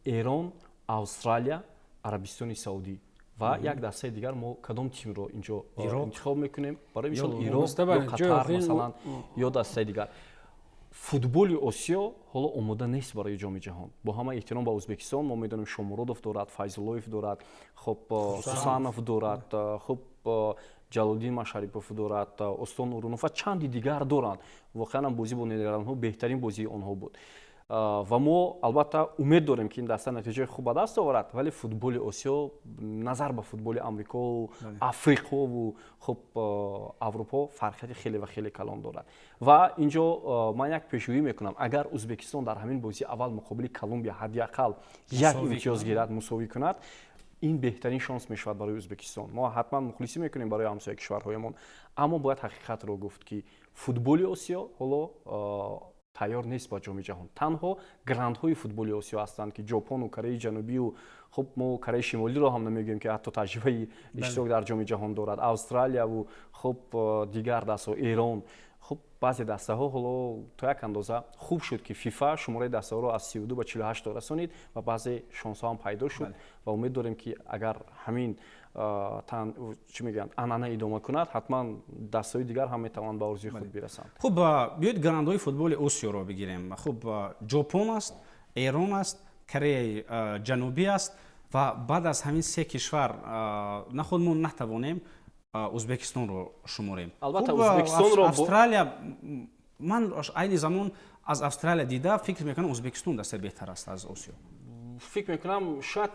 Эрон, Австралия, Арабистони Саудӣ ва як дастаи дигар мо кадом тимро инҷо интихоб мекунем? Барои мисол Ирон ё Қатар масалан ё дастаи дигар. Футболи Осиё ҳоло омода нест барои ҷоми ҷаҳон. Бо ҳама эҳтиром ба Узбекистон, мо медонем Шомуродов дорад, Файзуллоев дорад, хуб Сусанов дорад, хуб Ҷалолиддин Машарипов дорад, Остон Урунов ва чанди дигар доранд. Воқеан бозӣ бо нидерландҳо беҳтарин бозии онҳо буд. ва мо албатта умед дорем ки ин даста натиҷаи хуб ба даст оварад, вале футболи осиё назар ба футболи амрикоу африқову хуб аврупо фарқияти хеле ва хеле калон дорад. Ва инҷо ман як пешгӯӣ мекунам, агар Узбекистон дар ҳамин бозии аввал муқобили Колумбия ҳадди ақал як имтиёз гирад, мусовӣ кунад, ин беҳтарин шонс мешавад барои Узбекистон. мо ҳатман мухлисӣ мекунем барои ҳамсояи кишварҳоямон, аммо бояд ҳақиқатро гуфт ки футболи осиё ҳоло тайёр нест ба ҷоми ҷаҳон. Танҳо грандҳои футболи осиё ҳастанд ки ҷопону Кореяи ҷанубию, хуб мо Кореяи шимолиро ҳам намегӯем ки ҳатто таҷрибаи иштирок дар ҷоми ҷаҳон дорад, Австралияву хуб дигар дастаҳо, Эрон, хуб баъзе дастаҳо ҳоло то як андоза хуб шуд ки фифа шумораи дастаҳоро аз 32 ба 48 расонид ва баъзе шонсҳо ҳам пайдо шуд ва умед дорем ки агар ҳамин чӣ мегӯянд анъана идома кунад, ҳатман дастаҳои дигар ҳам метавонанд ба орзуи худ бирасанд. хуб биёед грандҳои футболи осиёро бигирем. хуб ҷопон аст, Эрон аст, Кореяи ҷанубӣ аст ва баъд аз ҳамин се кишвар нахуд мо натавонем Узбекистонро шуморем. Албатта Узбекистонро Австралия, ман айни замон аз Австралия дида фикр мекунам Узбекистон дасте беҳтар аст аз Осиё. фикр мекунам шояд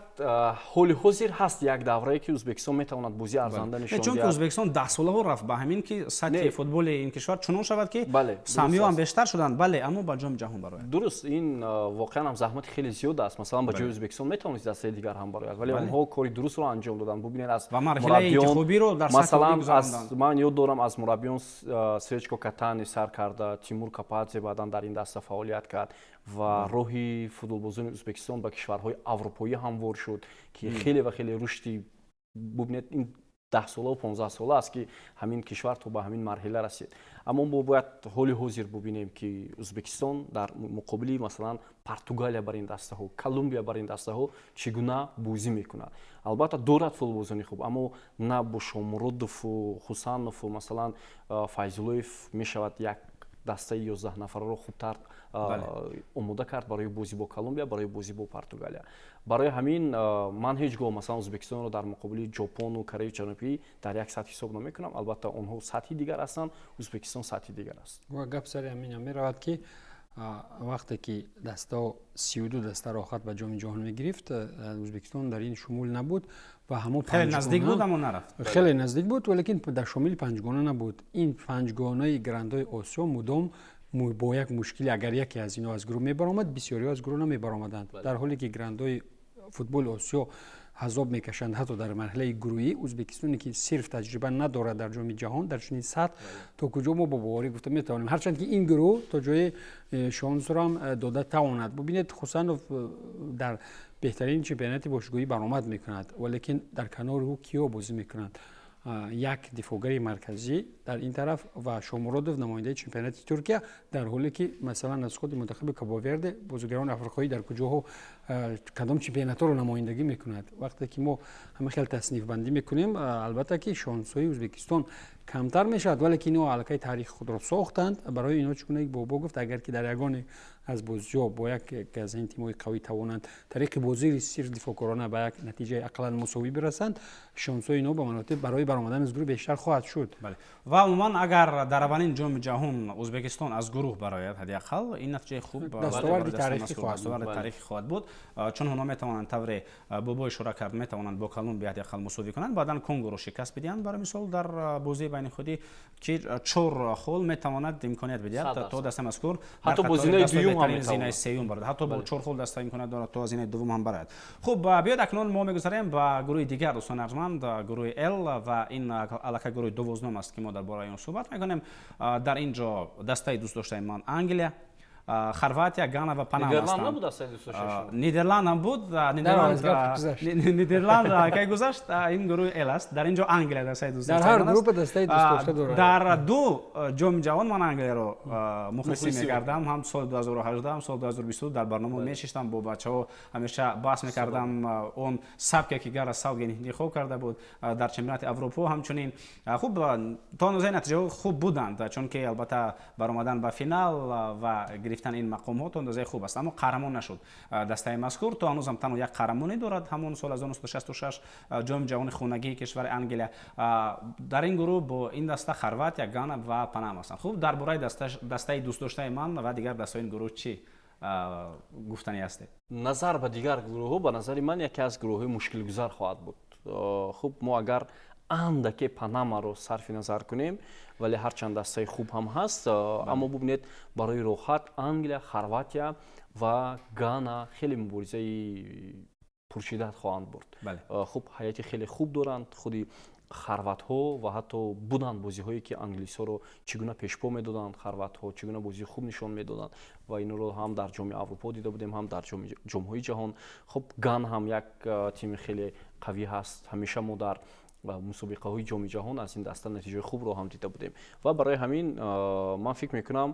ҳоли ҳозир ҳаст як даврае ки Узбекистон метавонад бозии арзанда нишон диҳад. чунки Узбекистон 10 солаҳо рафт ба ҳамин ки сатҳи футболи ин кишвар чунон шавад ки самиё ҳам бештар шуданд, бале, аммо ба ҷоми ҷаҳон барояд. Дуруст, ин воқеан ҳам заҳмати хеле зиёд аст. Масалан ба ҷои Узбекистон метавонист дастаи дигар ҳам барояд, вале онҳо кори дурустро анҷом доданд. Бубинед аз ва марҳилаи интихобиро дар масалан ман ёд дорам аз мураббиён Сречко Катани сар карда, Тимур Кападзе баъдан дар ин даста фаъолият кард ва роҳи футболбозони Узбекистон ба кишварҳои аврупоӣ ҳамвор шуд ки хеле ва хеле рушди, бубинед ин 10 сола 15 сола аст ки ҳамин кишвар то ба ҳамин марҳила расид. Аммо мо бояд ҳоли ҳозир бубинем ки Узбекистон дар муқобили масалан Португалия бар ин дастаҳо, Колумбия бар ин дастаҳо чӣ гуна бозӣ мекунад. Албатта дорад футболбозони хуб, аммо на бо Шомуродову, Хусанову, масалан Файзуллоев мешавад як дастаи 11 нафараро хубтар омода кард барои бозӣ бо Колумбия, барои бозӣ бо Португалия. Барои ҳамин ман ҳеҷ гоҳ масалан Узбекистонро дар муқобили Ҷопону Кореяи ҷанубӣ дар як сатҳ ҳисоб намекунам. Албатта онҳо сатҳи дигар ҳастанд, Узбекистон сатҳи дигар аст. ва гап сари ҳамин меравад ки вақте ки даста 32 дастаро охат ба ҷоми ҷаҳон мегирифт, Узбекистон дар ин шумул набуд ва ҳамо хеле наздик буд, аммо нарафт. Хеле наздик буд, валекин дар шомили панҷгона набуд. Ин панҷгонаи грандҳои Осиё мудом бо як мушкиле, агар яке аз инҳо аз гурӯҳ мебаромад, бисёриҳо аз гурӯҳ намебаромаданд. Дар ҳоле ки грандҳои футболи Осиё ҳазоб мекашанд ҳатто дар марҳилаи гурӯҳӣ, Узбекистоне ки сирф таҷриба надорад дар ҷоми ҷаҳон дар чунин сатҳ, то куҷо мо бо боварӣ гуфта метавонем, ҳарчанд ки ин гурӯҳ то ҷои шонсро ҳам дода тавонад. Бубинед Хусанов дар беҳтарин чемпионати бошгоҳӣ баромад мекунад, валекин дар канори ӯ киё бозӣ мекунанд? Як дифогари марказӣ дар ин тараф ва Шомуродов намояндаи чемпионати Туркия, дар ҳоле ки масалан аз худи мунтахаби Кабоверде бозигарони африқоӣ дар куҷоҳо кадом чемпионатро намояндагӣ мекунад. Вақте ки мо ҳама хел таснифбандӣ мекунем, албатта ки шонсҳои Узбекистон камтар мешавад, вале ки инҳо аллакай таърихи худро сохтанд. Барои инҳо чӣ гуна бобо гуфт, агар ки дар ягоне аз бозиҳо бо яке аз ин тимҳои қавӣ тавонанд тариқи бозии сирф дифоъкорона ба як натиҷаи ақаллан мусовӣ бирасанд, шонсҳои инҳо ба маротиб барои баромадан аз гурӯҳ бештар хоҳад шуд. ва умуман агар дар аввалин ҷоми ҷаҳон Узбекистон аз гурӯҳ барояд, ҳадди ақал ин натиҷаи хуб дастоварди тарихӣ хоҳад буд, чун онҳо метавонанд тавре бобо ишора кард, метавонанд бо Колумбия ҳадди ақал мусовӣ кунанд, баъдан Конгоро шикаст бидиҳанд. Барои мисол дар бозии байнихудӣ ки 4 хол метавонад имконият бидиҳад то дастаи мазкур ҳатто бо зинаи дуюм ҳам зинаи сеюм барад, ҳатто бо 4 хол даста имконият дорад то зинаи дуввум ҳам барад. Хуб, биёд акнун мо мегузарем ба гурӯҳи дигар, дӯстони арзманд, гурӯҳи Л ва ин аллакай гурӯҳи 12 аст ки мо дар бораи он суҳбат мекунем. Дар ин ҷо дастаи дӯст доштаи ман Англия, Хорватия, Гана ва Панама ҳастанд. Нидерланд ҳам буд. Нидерланд кай гузашт? Ин гурӯҳи Л аст. Дар ин ҷо Англия дастаи дӯст дошта. Дар ҳар группа дастаи дӯст дошта дорад. Дар ду ҷоми ҷаҳон ман Англияро мухлисӣ мекардам. ҳам соли 2018, ҳам соли 2022 дар барнома мешиштам, бо бачаҳо ҳамеша баҳс мекардам он сабке ки Гарет Саутгейт интихоб карда буд дар чемпионати Аврупо. ҳамчунин хуб то андозаи натиҷаҳо хуб буданд, чунки албатта баромадан ба финал ва гирифтан ин мақомҳо то андозаи хуб аст, аммо қаҳрамон нашуд дастаи мазкур. То ҳанӯзам танҳо як қаҳрамонӣ дорад, ҳамон соли 1966 ҷоми ҷаҳони хонагии кишвари Англия. дар ин гурӯҳ бо ин даста Хорватия, Гана ва Панама ҳастанд. хуб, дар бораи дастаи дӯстдоштаи ман ва дигар дастаҳои ин гурӯҳ чӣ гуфтани ҳастед? назар ба дигар гурӯҳҳо ба назари ман яке аз гурӯҳҳои мушкилгузар хоҳад буд. хуб мо агар андаке Панамаро сарфи назар кунем, вале ҳарчанд дастаи хуб ҳам ҳаст, аммо бубинед барои роҳат Англия, Хорватия ва Гана хеле муборизаи пуршиддат хоҳанд бурд. хуб ҳайати хеле хуб доранд. худи хорватҳо ва ҳатто буданд бозиҳое ки англисҳоро чӣ гуна пешпо медоданд, хорватҳо чӣ гуна бозии хуб нишон медоданд ва инро ҳам дар ҷоми Аврупо дида будем, ҳам дар ҷомҳои ҷаҳон. хуб Ган ҳам як тими хеле қавӣ ҳаст. ҳамеша мо дар мусобиқаҳои ҷоми ҷаҳон аз ин даста натиҷаи хубро ҳам дида будем ва барои ҳамин ман фикр мекунам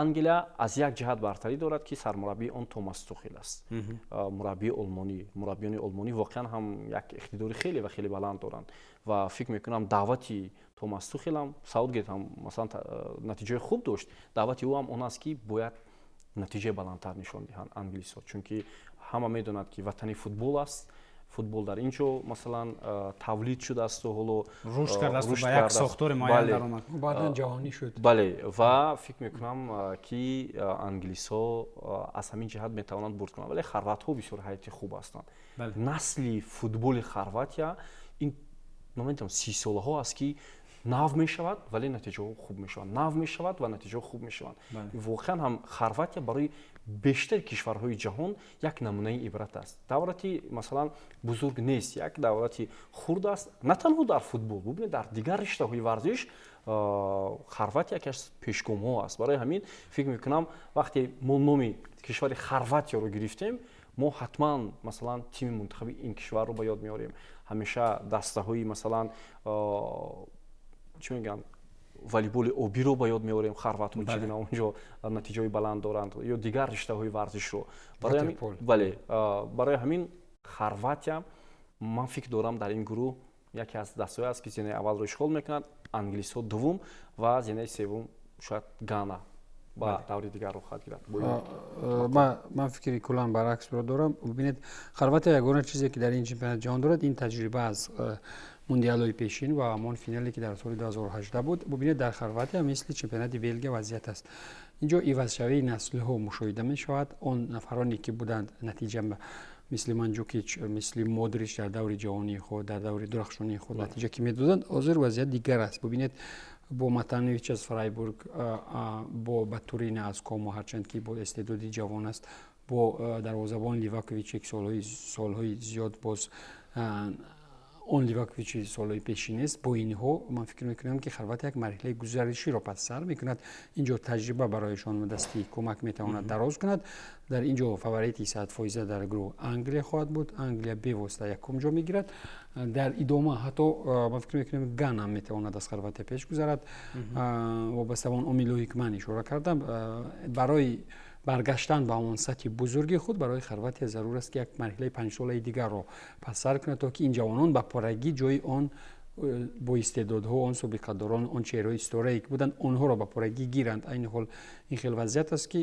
Англия аз як ҷиҳат бартарӣ дорад ки сармураббии он Томас Тухел аст. мураббии олмонӣ, мураббиёни олмонӣ воқеан ҳам як иқтидори хеле ва хеле баланд доранд ва фикр мекунам даъвати Томас Тухел ҳам, Саутгейт ҳам масалан натиҷаи хуб дошт. даъвати ӯ ҳам он аст ки бояд натиҷаи баландтар нишон диҳанд англисҳо, чунки ҳама медонад ки ватани футбол аст. футбол дар ин ҷо масалан тавлид шудаасту ҳоло рушд кардааст ба як сохтори муайян даромад. баъдан ҷаҳонӣ шуд. бале ва фикр мекунам ки англисҳо аз ҳамин ҷиҳат метавонанд бурд кунанд, вале хорватҳо бисёр ҳайати хуб ҳастанд. насли футболи Хорватия ин намедонам 30 солаҳо аст ки нав мешавад, вале натиҷаҳо хуб мешаванд. нав мешавад ва натиҷаҳо хуб мешаванд. воқеан ҳам Хорватия барои бештари кишварҳои ҷаҳон як намунаи ибрат аст. давлати масалан бузург нест, як давлати хурд аст, на танҳо дар футбол, бубинед дар дигар риштаҳои варзиш Хорватия яке аз пешгомҳо аст. барои ҳамин фикр мекунам вақте мо номи кишвари Хорватияро гирифтем, мо ҳатман масалан тими мунтахаби ин кишварро ба ёд меорем. ҳамеша дастаҳои масалан чӣ мегӯям волейболи обиро ба ёд меорем. хорватҳо чӣ гуна онҷо натиҷаҳои баланд доранд ё дигар риштаҳои варзишро. барои ҳамин Хорватия ман фикр дорам дар ин гурӯҳ яке аз дастаҳое аст ки зинаи аввалро ишғол мекунад, англисҳо дуввум ва зинаи севум шояд Гана ба даври дигар рух хоҳад гирад. ман фикри куллан баръаксро дорам. бибинед Хорватия ягона чизе ки дар ин чемпионати ҷаҳон дорад ин таҷриба аз мундиалҳои пешин ва ҳамон финале ки дар соли 2018 буд. бибинед дар Хорватия мисли чемпионати Белгия вазъият аст. инҷо ивазшавии наслҳо мушоҳида мешавад. он нафароне ки буданд натиҷа мисли Манҷукич, мисли Модрич дар даври ҷавонии худ, дар даври дурахшонии худ натиҷа ки медоданд, ҳозир вазъият дигар аст. бибинед бо Матанович аз Фрайбург, бо Батурина аз Комо, ҳарчанд ки бо истеъдоди ҷавон аст, бо дарвозабон Ливакович ки солҳои зиёд боз он Ливаковичи солҳои пешин нест. бо инҳо ман фикр мекунам ки Хорватия як марҳилаи гузариширо пас сар мекунад. инҷо таҷриба барояшон дасти кӯмак метавонад дароз кунад. дар инҷо фаворити 100% дар гурӯҳ Англия хоҳад буд. Англия бевосита якум ҷо мегирад. дар идома ҳатто ман фикр мекунам Гана ҳам метавонад аз Хорватия пеш гузарад. вобаста ба он омилҳое ки ман ишора кардам, барои баргаштан ба ҳамон сатҳи бузурги худ барои Хорватия зарур аст ки як марҳилаи 5 солаи дигарро пас сар кунад, то ки ин ҷавонон ба порагӣ ҷои он бо истеъдодҳо, он собиқадорон, он чеҳраҳои исторае ки буданд, онҳоро ба порагӣ гиранд. айни ҳол ин хел вазъият аст ки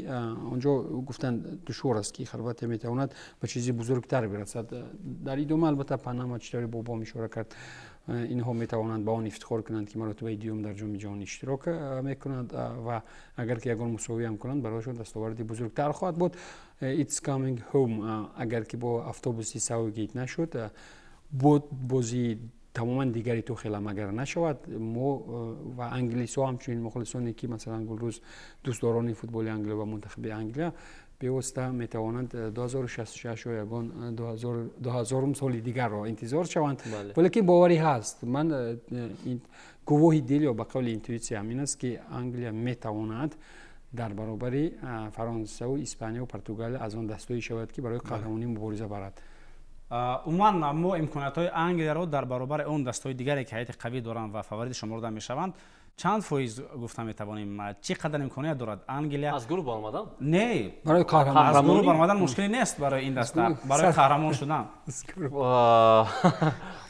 онҷо гуфтан душвор аст ки Хорватия метавонад ба чизи бузургтар бирасад. дар идома албатта Панама, чӣ тавре бобом ишора кард, инҳо метавонанд ба он ифтихор кунанд ки маротибаи дуюм дар ҷоми ҷаҳон иштирок мекунанд ва агар ки ягон мусовӣ ҳам кунанд барояшон дастоварди бузургтар хоҳад буд. It's coming home агар ки бо автобуси Саутгейт нашуд, бози тамоман дигари Тухел ҳам агар нашавад, мо ва англисҳо ҳамчунин мухлисоне ки масалан гулрӯз дӯстдорони футболи Англия ва мунтахаби Англия бевосита метавонанд 2066 ё ягон 2000 соли дигарро интизор шаванд. валекин боварӣ ҳаст. ман гувоҳи дил ё ба қавли интуитсия ҳамин аст ки Англия метавонад дар баробари Фаронсаву Испанияу Португалия аз он дастое шавад ки барои қаҳрамонӣ мубориза барад. умуман мо имкониятҳои Англияро дар баробари он дастаҳои дигаре ки ҳайати қавӣ доранд ва фаворити шуморда мешаванд чанд фоиз гуфта метавонем? чӣ қадар имконият дорад Англия аз гурӯҳ баромадан? Не, барои аз гурӯҳ баромадан мушкиле нест барои ин даста, барои қаҳрамон шудан.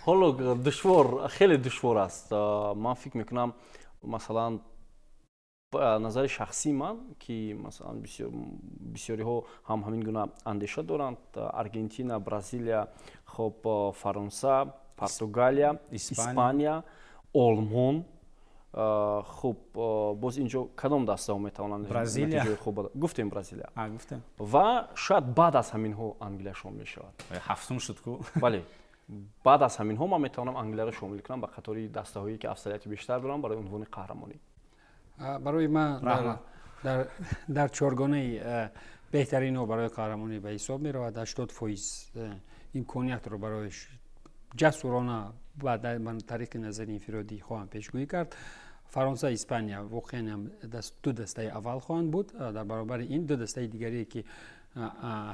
ҳоло душвор, хеле душвор аст. ман фикр мекунам масалан назари шахсии ман ки масалан бисёриҳо ҳам ҳамин гуна андеша доранд. Аргентина, Бразилия, хоб Фаронса, Португалия, Испания, Олмон хуб боз инҷо кадом дастаҳо метавонанд Бразилия хуб гуфтем Бразилия гуфтем ва шояд баъд аз ҳаминҳо Англия шомил мешавад. ҳафтум шуд ку бале баъд аз ҳаминҳо ман метавонам Англияро шомил кунам ба қатори дастаҳое ки афзалияти бештар доранд барои унвони қаҳрамонӣ. барои ман дар чоргонаи беҳтаринҳо барои қаҳрамонӣ ба ҳисоб меравад. 80% имкониятро бароиш ҷасурона ба тариқи назари инфиродӣ хоҳанд пешгӯӣ кард. фаронса испания воқеан ду дастаи аввал хоҳанд буд. дар баробари ин ду дастаи дигарие ки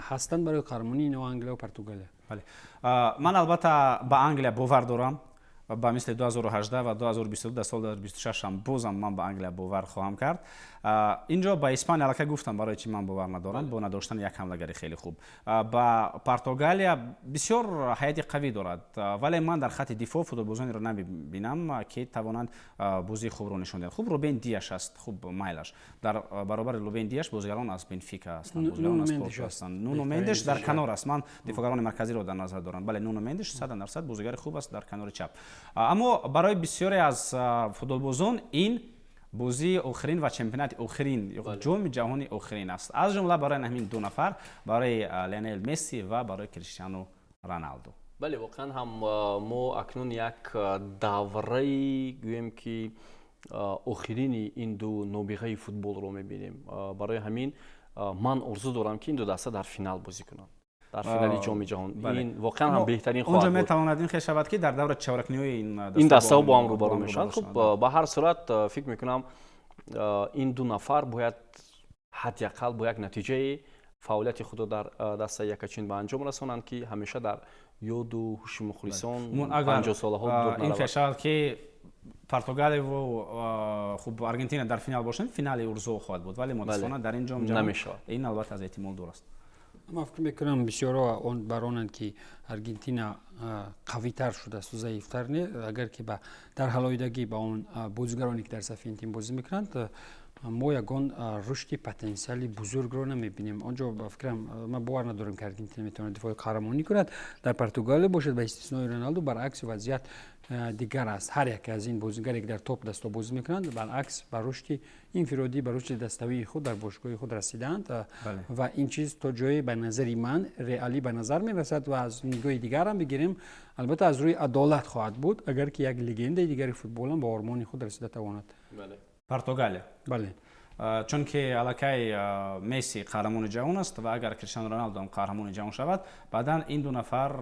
ҳастанд барои қаҳрамонии Нав Англия ва Португалия. ман албатта ба Англия бовар дорам. ба мисли 2018 ва 2022 дар соли 2026 ам бозам ман ба Англия бовар хоҳам кард. инҷо ба Испания аллакай гуфтам барои чи ман бовар надорам бо надоштани як ҳамлагари хеле хуб. ба Португалия бисёр ҳайати қавӣ дорад, вале ман дар хатти дифоъ футболбозонеро намебинам ки тавонанд бозии хубро нишон диҳанд. Хуб Рубен Диаш аст, хуб майлаш. дар баробари Рубен Диаш бозигарон аз Бенфика ҳастанд, бозигарон аз Порту ҳастанд. Нуно Мендеш дар канор аст. ман дифоъгарони марказиро дар назар дорам. бале Нуно Мендеш 100% бозигари хуб аст дар канори чап. аммо барои бисёре аз футболбозон ин бозии охирин ва чемпионати охирин ҷоми ҷаҳони охирин аст, аз ҷумла барои ҳамин ду нафар, барои Лионел Месси ва барои Криштиану Роналду. бале воқеан ҳам мо акнун як давраи гӯем ки охирини ин ду нобиғаи футболро мебинем. барои ҳамин ман орзу дорам ки ин ду даста дар финал бозӣ кунанд, дар финали ҷоми ҷаҳон. ин воқеан ҳам беҳтарин хоҳад буд. онҷо метавонад ин хел шавад ки дар давраи чоракниҳои ин даставо бо ҳам рӯбарӯ мешаванд. хуб ба ҳар сурат фикр мекунам ин ду нафар бояд ҳадяқал бо як натиҷае фаъолияти худро дар дастаи якачин ба анҷом расонанд ки ҳамеша дар ёду ҳуши мухлисон 50 солаҳо ин хел шавад ки Португалия ва хуб Аргентина дар финал бошанд, финали урзо хоҳад буд, вале мутасофона дар ин ҷом намешавад. ин албатта аз эҳтимол дур аст. ман фикр мекунам бисёро он баронанд ки Аргентина қавитар шудааст ва заифтар не, агар ки дар ҳалоидагӣ ба он бозигароне ки дар сафи ин тим бозӣ мекунанд мо ягон рушди потенсиали бузургро намебинем. онҷо ба фикрам ман бовар надорам ки Аргентина метавонад дифои қаҳрамонӣ кунад. дар Португалия бошад ба истиснои Роналду баръакс вазъият дигар аст. ҳар яке аз ин бозигаре ки дар топ даста бозӣ мекунанд баръакс ба рушди инфиродӣ, ба рушди даставии худ дар бошгоҳи худ расидаанд ва ин чиз то ҷое ба назари ман реалӣ ба назар мерасад ва аз нигоҳи дигарам бигирем албатта аз рӯи адолат хоҳад буд агар ки як легендаи дигари футболам ба ормони худ расида тавонад. Португалия. бале чунки аллакай Месси қаҳрамони ҷаҳон аст ва агар Криштиану Роналду ҳам қаҳрамони ҷаҳон шавад, баъдан ин ду нафар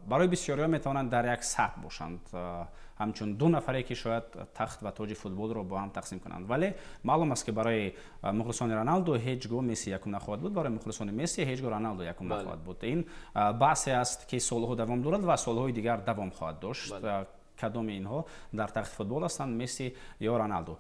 барои бисёриҳо метавонанд дар як сатҳ бошанд, ҳамчун ду нафаре ки шояд тахт ва тоҷи футболро бо ҳам тақсим кунанд. вале маълум аст ки барои мухлисони Роналду ҳеҷ гоҳ Месси якум нахоҳад буд, барои мухлисони Месси ҳеҷ гоҳ Роналду якум нахоҳад буд. ин баҳсе аст ки солҳо давом дорад ва солҳои дигар давом хоҳад дошт. кадоми инҳо дар тахти футбол ҳастанд, Месси ё Роналду?